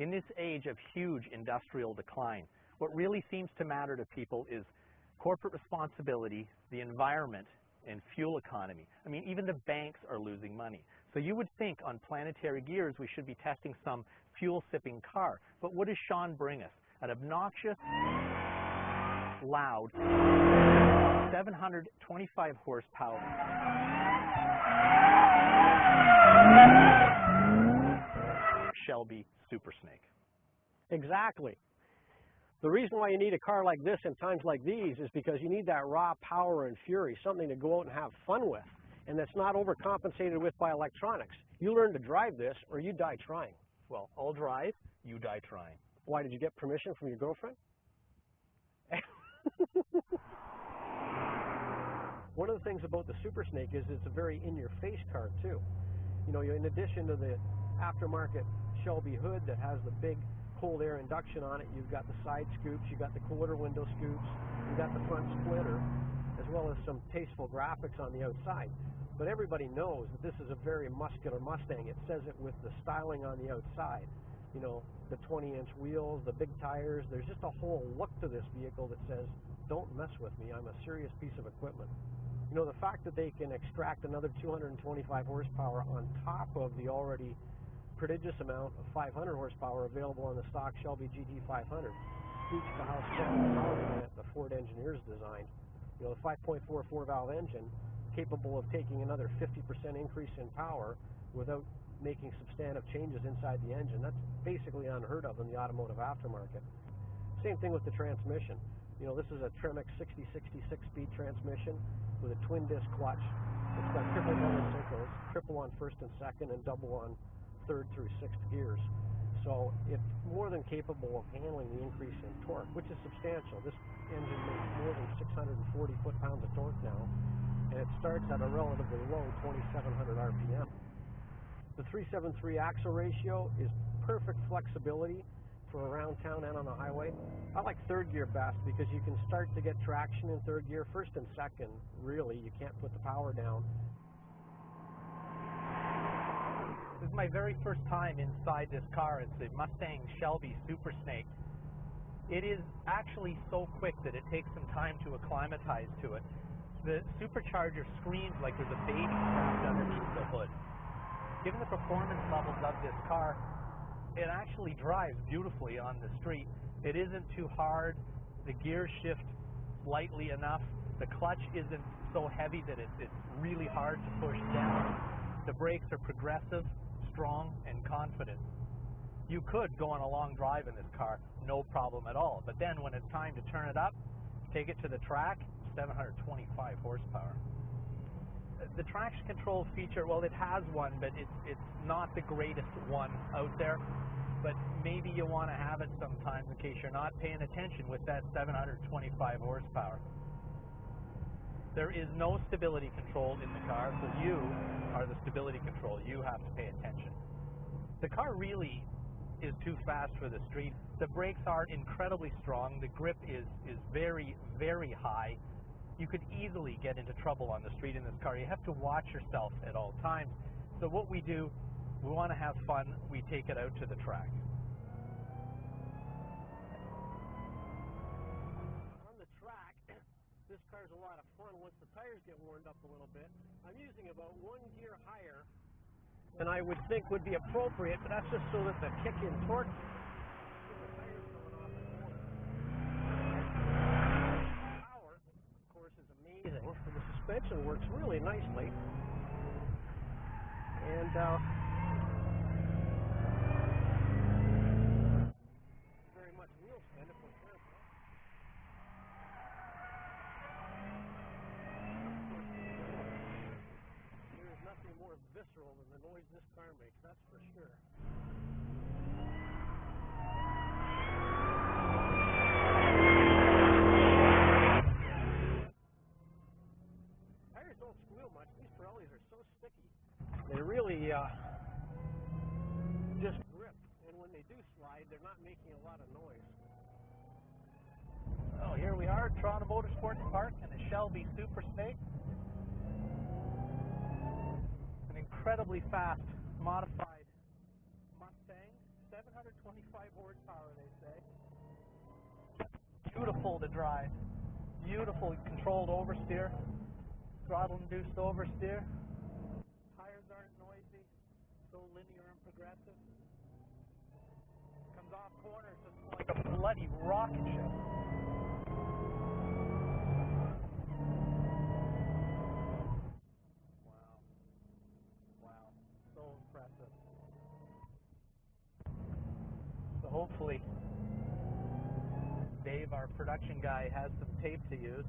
In this age of huge industrial decline, what really seems to matter to people is corporate responsibility, the environment, and fuel economy. I mean, even the banks are losing money. So you would think on planetary gears we should be testing some fuel-sipping car. But what does Sean bring us? An obnoxious, loud, 725 horsepower Shelby Supersnake. Exactly. The reason why you need a car like this in times like these is because you need that raw power and fury, something to go out and have fun with, and that's not overcompensated with by electronics. You learn to drive this or you die trying. Well, I'll drive, you die trying. Why, did you get permission from your girlfriend? One of the things about the Supersnake is it's a very in-your-face car too. You know, in addition to the aftermarket Shelby hood that has the big cold air induction on it, you've got the side scoops, you've got the quarter window scoops, you've got the front splitter, as well as some tasteful graphics on the outside. But everybody knows that this is a very muscular Mustang. It says it with the styling on the outside. You know, the 20-inch wheels, the big tires. There's just a whole look to this vehicle that says, don't mess with me, I'm a serious piece of equipment. You know, the fact that they can extract another 225 horsepower on top of the already prodigious amount of 500 horsepower available on the stock Shelby GT500 speaks to how strong the power plant the Ford engineers designed. You know, the 5.4 4-valve engine capable of taking another 50% increase in power without making substantive changes inside the engine. That's basically unheard of in the automotive aftermarket. Same thing with the transmission. You know, this is a Tremec 60/60 6-speed transmission with a twin disc clutch. It's got triple double synchros, triple on first and second, and double on third through sixth gears. So it's more than capable of handling the increase in torque, which is substantial. This engine makes more than 640 foot-pounds of torque now, and it starts at a relatively low 2,700 RPM. The 373 axle ratio is perfect flexibility for around town and on the highway. I like third gear best because you can start to get traction in third gear. First and second, really, you can't put the power down. This is my very first time inside this car. It's the Mustang Shelby Supersnake. It is actually so quick that it takes some time to acclimatize to it. The supercharger screams like there's a baby trapped underneath the hood. Given the performance levels of this car, it actually drives beautifully on the street. It isn't too hard. The gears shift lightly enough. The clutch isn't so heavy that it's really hard to push down. The brakes are progressive, strong, and confident. You could go on a long drive in this car, no problem at all. But then when it's time to turn it up, take it to the track, 725 horsepower. The traction control feature, well, it has one, but it's not the greatest one out there. But maybe you want to have it sometimes in case you're not paying attention with that 725 horsepower. There is no stability control in the car, so you are the stability control. You have to pay attention. The car really is too fast for the street. The brakes are incredibly strong. The grip is very, very high. You could easily get into trouble on the street in this car. You have to watch yourself at all times. So what we do, we want to have fun. We take it out to the track. On the track, this car's a lot of fun once the tires get warmed up a little bit. I'm using about 1 gear higher than I would think would be appropriate, but that's just so that the kick-in torque, the tires going off the corner. Power, of course, is amazing. And the suspension works really nicely. And very much wheel spin if we're careful. There is nothing more visceral than the noise this car makes, that's for sure. Tires don't squeal much. These Pirellis are so sticky. They really just grip, and when they do slide, they're not making a lot of noise. So here we are, Toronto Motorsports Park in the Shelby Supersnake. An incredibly fast, modified Mustang, 725 horsepower, they say. Beautiful to drive. Beautiful controlled oversteer. Throttle-induced oversteer. Tires aren't noisy. So linear and progressive. Comes off corners just like a bloody rocket ship. Wow. Wow. So impressive. So hopefully Dave, our production guy, has some tape to use.